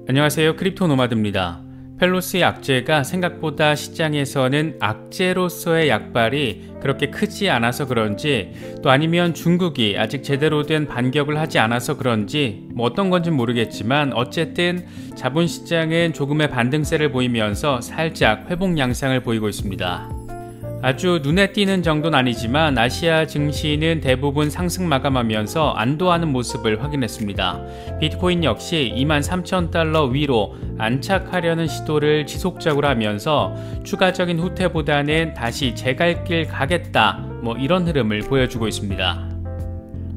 안녕하세요. 크립토 노마드입니다. 펠로시 악재가 생각보다 시장에서는 악재로서의 약발이 그렇게 크지 않아서 그런지, 또 아니면 중국이 아직 제대로 된 반격을 하지 않아서 그런지 어떤 건지 모르겠지만 어쨌든 자본시장은 조금의 반등세를 보이면서 살짝 회복 양상을 보이고 있습니다. 아주 눈에 띄는 정도는 아니지만 아시아 증시는 대부분 상승 마감하면서 안도하는 모습을 확인했습니다. 비트코인 역시 23,000달러 위로 안착하려는 시도를 지속적으로 하면서 추가적인 후퇴보다는 다시 제 갈 길 가겠다, 이런 흐름을 보여주고 있습니다.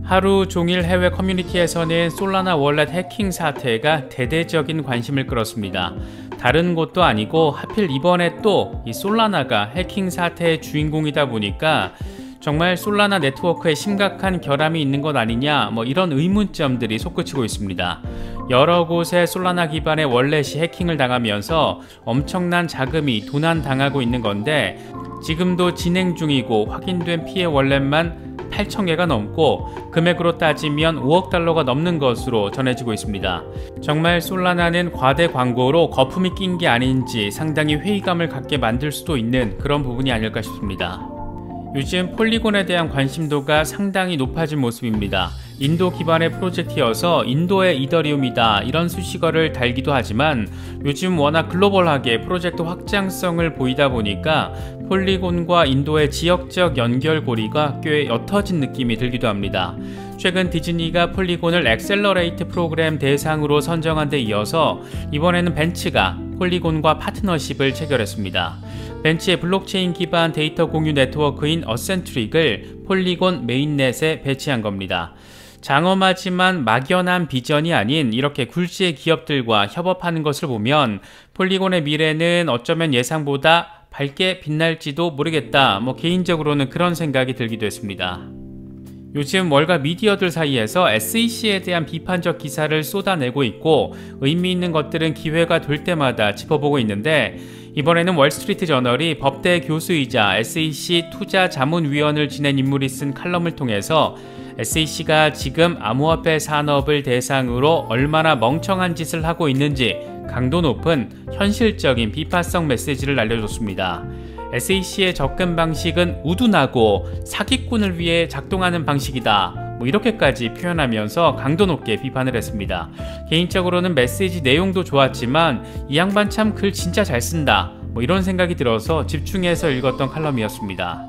하루 종일 해외 커뮤니티에서는 솔라나 월렛 해킹 사태가 대대적인 관심을 끌었습니다. 다른 곳도 아니고 하필 이번에 또 이 솔라나가 해킹 사태의 주인공이다 보니까 정말 솔라나 네트워크에 심각한 결함이 있는 것 아니냐, 이런 의문점들이 솟구치고 있습니다. 여러 곳에 솔라나 기반의 월렛이 해킹을 당하면서 엄청난 자금이 도난당하고 있는 건데, 지금도 진행 중이고 확인된 피해 월렛만 8,000개가 넘고 금액으로 따지면 5억 달러가 넘는 것으로 전해지고 있습니다. 정말 솔라나는 과대 광고로 거품이 낀 게 아닌지 상당히 회의감을 갖게 만들 수도 있는 그런 부분이 아닐까 싶습니다. 요즘 폴리곤에 대한 관심도가 상당히 높아진 모습입니다. 인도 기반의 프로젝트여서 인도의 이더리움이다, 이런 수식어를 달기도 하지만 요즘 워낙 글로벌하게 프로젝트 확장성을 보이다 보니까 폴리곤과 인도의 지역적 연결고리가 꽤 옅어진 느낌이 들기도 합니다. 최근 디즈니가 폴리곤을 엑셀러레이트 프로그램 대상으로 선정한 데 이어서 이번에는 벤츠가 폴리곤과 파트너십을 체결했습니다. 벤츠의 블록체인 기반 데이터 공유 네트워크인 어센트릭을 폴리곤 메인넷에 배치한 겁니다. 장엄하지만 막연한 비전이 아닌 이렇게 굴지의 기업들과 협업하는 것을 보면 폴리곤의 미래는 어쩌면 예상보다 밝게 빛날지도 모르겠다, 개인적으로는 그런 생각이 들기도 했습니다. 요즘 월가 미디어들 사이에서 SEC에 대한 비판적 기사를 쏟아내고 있고 의미 있는 것들은 기회가 될 때마다 짚어보고 있는데, 이번에는 월스트리트 저널이 법대 교수이자 SEC 투자자문위원을 지낸 인물이 쓴 칼럼을 통해서 SEC가 지금 암호화폐 산업을 대상으로 얼마나 멍청한 짓을 하고 있는지 강도 높은 현실적인 비판성 메시지를 알려줬습니다. SEC의 접근 방식은 우둔하고 사기꾼을 위해 작동하는 방식이다, 이렇게까지 표현하면서 강도 높게 비판을 했습니다. 개인적으로는 메시지 내용도 좋았지만 이 양반 참 글 진짜 잘 쓴다, 이런 생각이 들어서 집중해서 읽었던 칼럼이었습니다.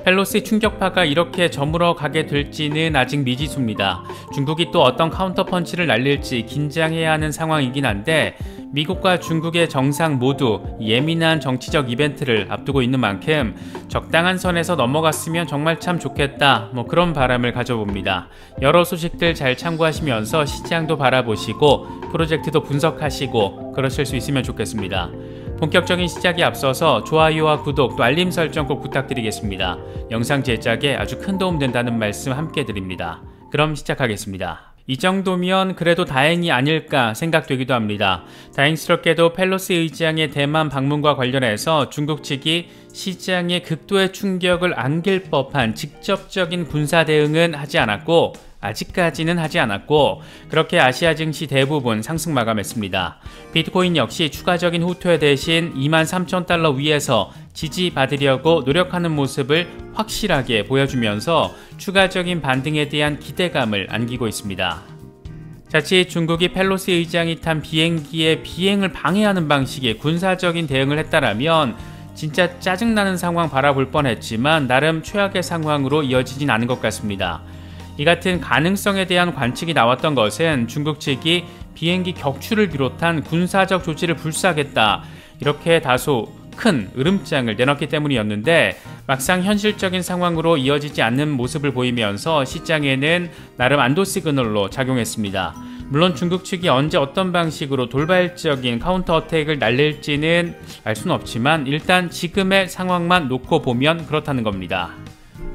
펠로시 충격파가 이렇게 저물어 가게 될지는 아직 미지수입니다. 중국이 또 어떤 카운터 펀치를 날릴지 긴장해야 하는 상황이긴 한데, 미국과 중국의 정상 모두 예민한 정치적 이벤트를 앞두고 있는 만큼 적당한 선에서 넘어갔으면 정말 참 좋겠다, 그런 바람을 가져봅니다. 여러 소식들 잘 참고하시면서 시장도 바라보시고 프로젝트도 분석하시고 그러실 수 있으면 좋겠습니다. 본격적인 시작에 앞서서 좋아요와 구독, 또 알림 설정 꼭 부탁드리겠습니다. 영상 제작에 아주 큰 도움 된다는 말씀 함께 드립니다. 그럼 시작하겠습니다. 이 정도면 그래도 다행이 아닐까 생각되기도 합니다. 다행스럽게도 펠로시 의장의 대만 방문과 관련해서 중국 측이 시장에 극도의 충격을 안길 법한 직접적인 군사 대응은 하지 않았고, 아직까지는 하지 않았고, 그렇게 아시아 증시 대부분 상승 마감했습니다. 비트코인 역시 추가적인 후퇴 대신 23,000달러 위에서 지지받으려고 노력하는 모습을 확실하게 보여주면서 추가적인 반등에 대한 기대감을 안기고 있습니다. 자칫 중국이 펠로시 의장이 탄 비행기의 비행을 방해하는 방식의 군사적인 대응을 했다라면 진짜 짜증나는 상황 바라볼 뻔했지만 나름 최악의 상황으로 이어지진 않은 것 같습니다. 이 같은 가능성에 대한 관측이 나왔던 것은 중국 측이 비행기 격추를 비롯한 군사적 조치를 불사하겠다, 이렇게 다소 큰 으름장을 내놨기 때문이었는데, 막상 현실적인 상황으로 이어지지 않는 모습을 보이면서 시장에는 나름 안도 시그널로 작용했습니다. 물론 중국 측이 언제 어떤 방식으로 돌발적인 카운터 어택을 날릴지는 알 수는 없지만 일단 지금의 상황만 놓고 보면 그렇다는 겁니다.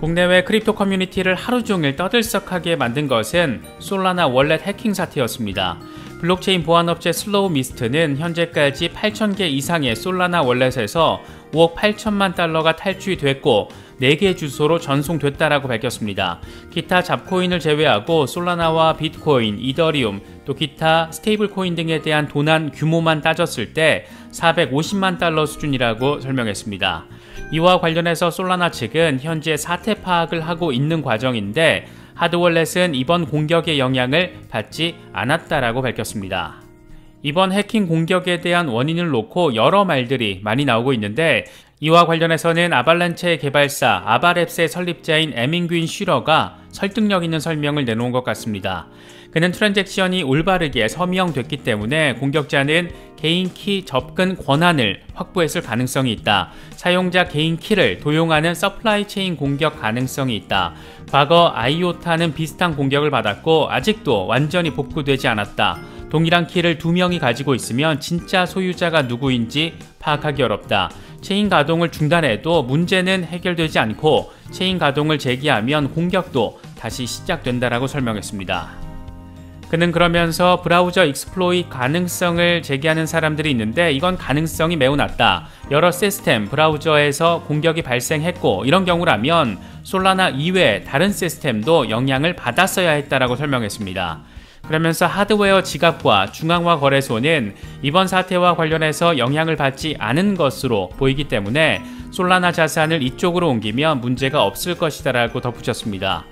국내외 크립토 커뮤니티를 하루 종일 떠들썩하게 만든 것은 솔라나 월렛 해킹 사태였습니다. 블록체인 보안업체 슬로우미스트는 현재까지 8,000개 이상의 솔라나 월렛에서 5억 8천만 달러가 탈취 됐고 4개 주소로 전송됐다라고 밝혔습니다. 기타 잡코인을 제외하고 솔라나와 비트코인, 이더리움, 또 기타 스테이블 코인 등에 대한 도난 규모만 따졌을 때 450만 달러 수준이라고 설명했습니다. 이와 관련해서 솔라나 측은 현재 사태 파악을 하고 있는 과정인데 하드월렛은 이번 공격의 영향을 받지 않았다라고 밝혔습니다. 이번 해킹 공격에 대한 원인을 놓고 여러 말들이 많이 나오고 있는데 이와 관련해서는 아발란체 개발사 아바랩스의 설립자인 에밍귄 슈러가 설득력 있는 설명을 내놓은 것 같습니다. 그는 트랜잭션이 올바르게 서명됐기 때문에 공격자는 개인 키 접근 권한을 확보했을 가능성이 있다. 사용자 개인 키를 도용하는 서플라이 체인 공격 가능성이 있다. 과거 아이오타는 비슷한 공격을 받았고 아직도 완전히 복구되지 않았다. 동일한 키를 2명이 가지고 있으면 진짜 소유자가 누구인지 파악하기 어렵다. 체인 가동을 중단해도 문제는 해결되지 않고 체인 가동을 재개하면 공격도 다시 시작된다라고 설명했습니다. 그는 그러면서 브라우저 익스플로이 가능성을 제기하는 사람들이 있는데 이건 가능성이 매우 낮다. 여러 시스템, 브라우저에서 공격이 발생했고 이런 경우라면 솔라나 이외 다른 시스템도 영향을 받았어야 했다라고 설명했습니다. 그러면서 하드웨어 지갑과 중앙화 거래소는 이번 사태와 관련해서 영향을 받지 않은 것으로 보이기 때문에 솔라나 자산을 이쪽으로 옮기면 문제가 없을 것이다 라고 덧붙였습니다.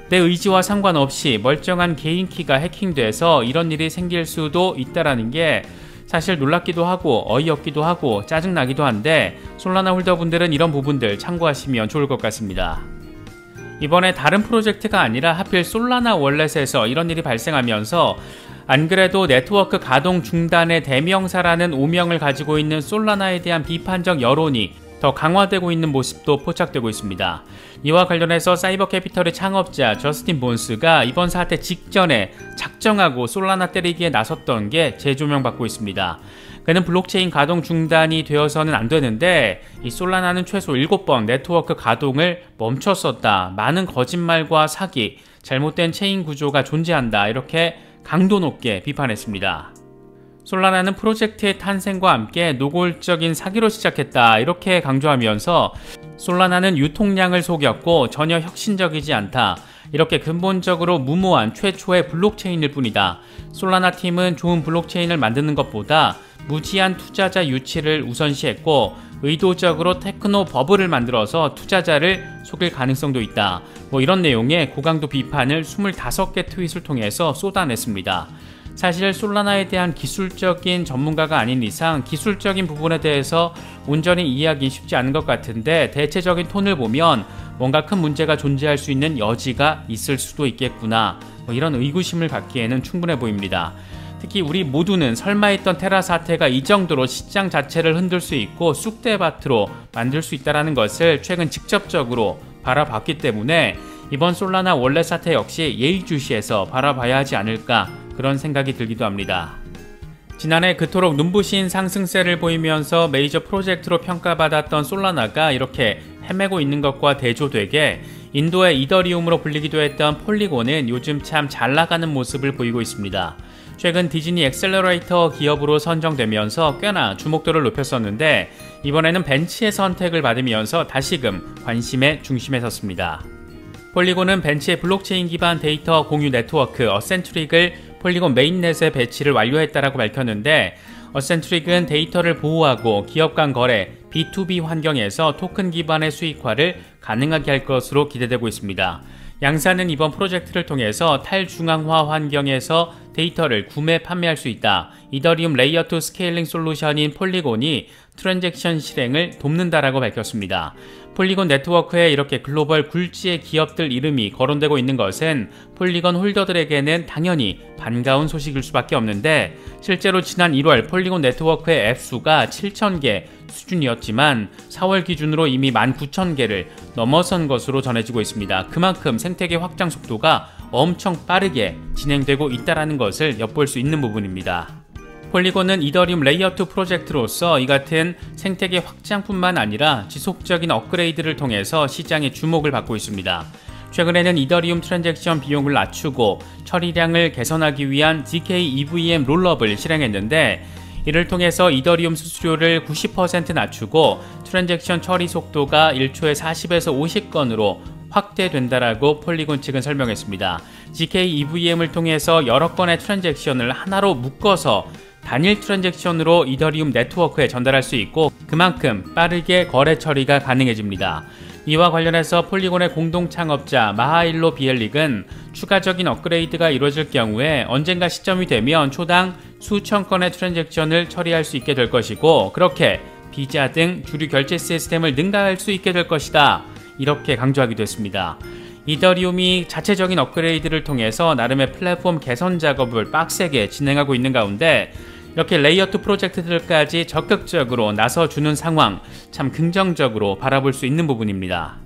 내 의지와 상관없이 멀쩡한 개인 키가 해킹돼서 이런 일이 생길 수도 있다라는 게 사실 놀랍기도 하고 어이없기도 하고 짜증나기도 한데 솔라나 홀더분들은 이런 부분들 참고하시면 좋을 것 같습니다. 이번에 다른 프로젝트가 아니라 하필 솔라나 월렛에서 이런 일이 발생하면서 안 그래도 네트워크 가동 중단의 대명사라는 오명을 가지고 있는 솔라나에 대한 비판적 여론이 더 강화되고 있는 모습도 포착되고 있습니다. 이와 관련해서 사이버 캐피털의 창업자 저스틴 본스가 이번 사태 직전에 작정하고 솔라나 때리기에 나섰던 게 재조명받고 있습니다. 그는 블록체인 가동 중단이 되어서는 안 되는데 이 솔라나는 최소 7번 네트워크 가동을 멈췄었다. 많은 거짓말과 사기, 잘못된 체인 구조가 존재한다. 이렇게 강도 높게 비판했습니다. 솔라나는 프로젝트의 탄생과 함께 노골적인 사기로 시작했다 이렇게 강조하면서 솔라나는 유통량을 속였고 전혀 혁신적이지 않다. 이렇게 근본적으로 무모한 최초의 블록체인일 뿐이다. 솔라나 팀은 좋은 블록체인을 만드는 것보다 무지한 투자자 유치를 우선시했고 의도적으로 테크노 버블을 만들어서 투자자를 속일 가능성도 있다. 이런 내용의 고강도 비판을 25개 트윗을 통해서 쏟아냈습니다. 사실 솔라나에 대한 기술적인 전문가가 아닌 이상 기술적인 부분에 대해서 온전히 이해하기 쉽지 않은 것 같은데 대체적인 톤을 보면 뭔가 큰 문제가 존재할 수 있는 여지가 있을 수도 있겠구나 이런 의구심을 갖기에는 충분해 보입니다. 특히 우리 모두는 설마 했던 테라 사태가 이 정도로 시장 자체를 흔들 수 있고 쑥대밭으로 만들 수 있다는 것을 최근 직접적으로 바라봤기 때문에 이번 솔라나 월렛 사태 역시 예의주시해서 바라봐야 하지 않을까 그런 생각이 들기도 합니다. 지난해 그토록 눈부신 상승세를 보이면서 메이저 프로젝트로 평가받았던 솔라나가 이렇게 헤매고 있는 것과 대조되게 인도의 이더리움으로 불리기도 했던 폴리곤은 요즘 참 잘 나가는 모습을 보이고 있습니다. 최근 디즈니 엑셀러레이터 기업으로 선정되면서 꽤나 주목도를 높였었는데 이번에는 벤치의 선택을 받으면서 다시금 관심의 중심에 섰습니다. 폴리곤은 벤치의 블록체인 기반 데이터 공유 네트워크 어센트릭을 폴리곤 메인넷에 배치를 완료했다라고 밝혔는데 어센트릭은 데이터를 보호하고 기업 간 거래, B2B 환경에서 토큰 기반의 수익화를 가능하게 할 것으로 기대되고 있습니다. 양사는 이번 프로젝트를 통해서 탈중앙화 환경에서 데이터를 구매, 판매할 수 있다. 이더리움 레이어2 스케일링 솔루션인 폴리곤이 트랜잭션 실행을 돕는다라고 밝혔습니다. 폴리곤 네트워크에 이렇게 글로벌 굴지의 기업들 이름이 거론되고 있는 것은 폴리곤 홀더들에게는 당연히 반가운 소식일 수밖에 없는데 실제로 지난 1월 폴리곤 네트워크의 앱 수가 7,000개 수준이었지만 4월 기준으로 이미 19,000개를 넘어선 것으로 전해지고 있습니다. 그만큼 생태계 확장 속도가 엄청 빠르게 진행되고 있다는 것을 엿볼 수 있는 부분입니다. 폴리곤은 이더리움 레이어2 프로젝트로서 이 같은 생태계 확장뿐만 아니라 지속적인 업그레이드를 통해서 시장의 주목을 받고 있습니다. 최근에는 이더리움 트랜잭션 비용을 낮추고 처리량을 개선하기 위한 ZK EVM 롤업을 실행했는데, 이를 통해서 이더리움 수수료를 90% 낮추고 트랜잭션 처리 속도가 1초에 40에서 50건으로 확대된다라고 폴리곤 측은 설명했습니다. ZK EVM을 통해서 여러 건의 트랜잭션을 하나로 묶어서 단일 트랜잭션으로 이더리움 네트워크에 전달할 수 있고, 그만큼 빠르게 거래 처리가 가능해집니다. 이와 관련해서 폴리곤의 공동 창업자 마하일로 비엘릭은 추가적인 업그레이드가 이루어질 경우에 언젠가 시점이 되면 초당 수천 건의 트랜잭션을 처리할 수 있게 될 것이고, 그렇게 비자 등 주류 결제 시스템을 능가할 수 있게 될 것이다, 이렇게 강조하기도 했습니다. 이더리움이 자체적인 업그레이드를 통해서 나름의 플랫폼 개선 작업을 빡세게 진행하고 있는 가운데 이렇게 레이어2 프로젝트들까지 적극적으로 나서주는 상황, 참 긍정적으로 바라볼 수 있는 부분입니다.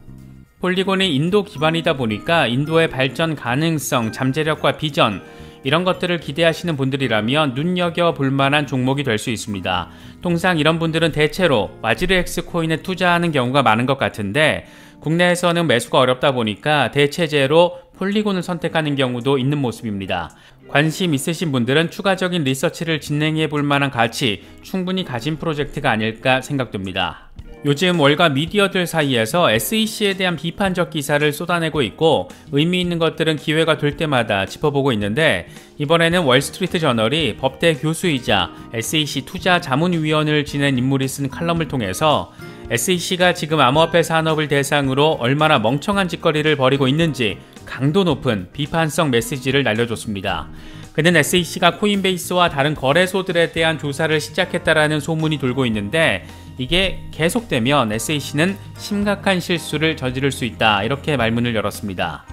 폴리곤이 인도 기반이다 보니까 인도의 발전 가능성, 잠재력과 비전, 이런 것들을 기대하시는 분들이라면 눈여겨볼 만한 종목이 될 수 있습니다. 통상 이런 분들은 대체로 와지르엑스 코인에 투자하는 경우가 많은 것 같은데, 국내에서는 매수가 어렵다 보니까 대체제로 폴리곤을 선택하는 경우도 있는 모습입니다. 관심 있으신 분들은 추가적인 리서치를 진행해 볼 만한 가치 충분히 가진 프로젝트가 아닐까 생각됩니다. 요즘 월가 미디어들 사이에서 SEC에 대한 비판적 기사를 쏟아내고 있고, 의미 있는 것들은 기회가 될 때마다 짚어보고 있는데, 이번에는 월스트리트 저널이 법대 교수이자 SEC 투자자문위원을 지낸 인물이 쓴 칼럼을 통해서 SEC가 지금 암호화폐 산업을 대상으로 얼마나 멍청한 짓거리를 벌이고 있는지 강도 높은 비판성 메시지를 날려줬습니다. 그는 SEC가 코인베이스와 다른 거래소들에 대한 조사를 시작했다라는 소문이 돌고 있는데, 이게 계속되면 SEC는 심각한 실수를 저지를 수 있다, 이렇게 말문을 열었습니다.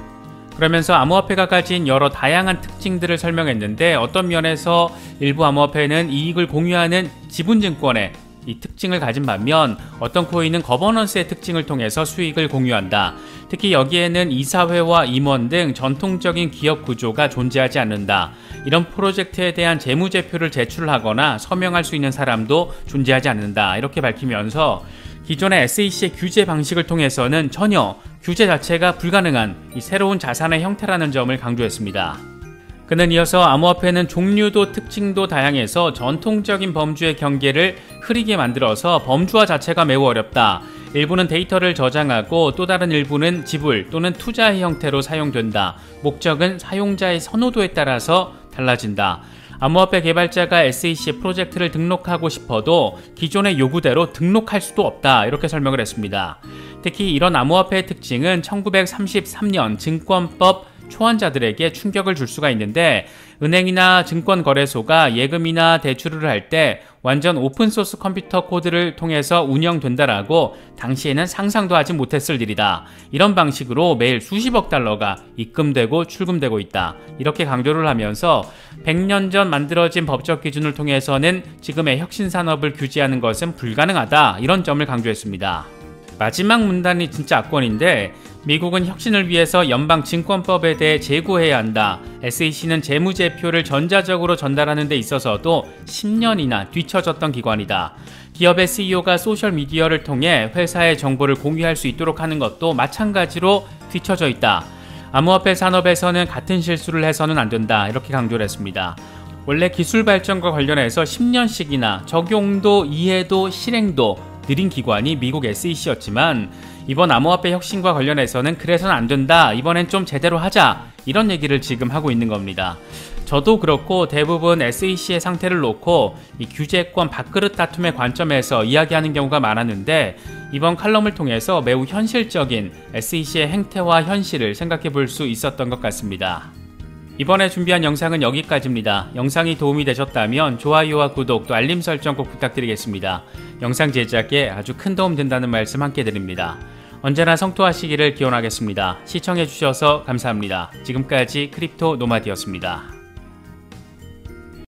그러면서 암호화폐가 가진 여러 다양한 특징들을 설명했는데, 어떤 면에서 일부 암호화폐는 이익을 공유하는 지분증권의 이 특징을 가진 반면 어떤 코인은 거버넌스의 특징을 통해서 수익을 공유한다. 특히 여기에는 이사회와 임원 등 전통적인 기업 구조가 존재하지 않는다. 이런 프로젝트에 대한 재무제표를 제출하거나 서명할 수 있는 사람도 존재하지 않는다, 이렇게 밝히면서 기존의 SEC의 규제 방식을 통해서는 전혀 규제 자체가 불가능한 이 새로운 자산의 형태라는 점을 강조했습니다. 그는 이어서 암호화폐는 종류도 특징도 다양해서 전통적인 범주의 경계를 흐리게 만들어서 범주화 자체가 매우 어렵다. 일부는 데이터를 저장하고 또 다른 일부는 지불 또는 투자의 형태로 사용된다. 목적은 사용자의 선호도에 따라서 달라진다. 암호화폐 개발자가 SEC 프로젝트를 등록하고 싶어도 기존의 요구대로 등록할 수도 없다, 이렇게 설명을 했습니다. 특히 이런 암호화폐의 특징은 1933년 증권법 초안자들에게 충격을 줄 수가 있는데, 은행이나 증권거래소가 예금이나 대출을 할 때 완전 오픈소스 컴퓨터 코드를 통해서 운영된다라고 당시에는 상상도 하지 못했을 일이다. 이런 방식으로 매일 수십억 달러가 입금되고 출금되고 있다, 이렇게 강조를 하면서 100년 전 만들어진 법적 기준을 통해서는 지금의 혁신산업을 규제하는 것은 불가능하다, 이런 점을 강조했습니다. 마지막 문단이 진짜 압권인데, 미국은 혁신을 위해서 연방증권법에 대해 재고해야 한다. SEC는 재무제표를 전자적으로 전달하는 데 있어서도 10년이나 뒤처졌던 기관이다. 기업의 CEO가 소셜미디어를 통해 회사의 정보를 공유할 수 있도록 하는 것도 마찬가지로 뒤처져 있다. 암호화폐 산업에서는 같은 실수를 해서는 안 된다, 이렇게 강조를 했습니다. 원래 기술 발전과 관련해서 10년씩이나 적용도, 이해도, 실행도 느린 기관이 미국 SEC였지만 이번 암호화폐 혁신과 관련해서는 그래서는 안 된다, 이번엔 좀 제대로 하자, 이런 얘기를 지금 하고 있는 겁니다. 저도 그렇고 대부분 SEC의 상태를 놓고 이 규제권 밥그릇 다툼의 관점에서 이야기하는 경우가 많았는데, 이번 칼럼을 통해서 매우 현실적인 SEC의 행태와 현실을 생각해 볼 수 있었던 것 같습니다. 이번에 준비한 영상은 여기까지입니다. 영상이 도움이 되셨다면 좋아요와 구독 또 알림 설정 꼭 부탁드리겠습니다. 영상 제작에 아주 큰 도움 된다는 말씀 함께 드립니다. 언제나 성토하시기를 기원하겠습니다. 시청해주셔서 감사합니다. 지금까지 크립토 노마드였습니다.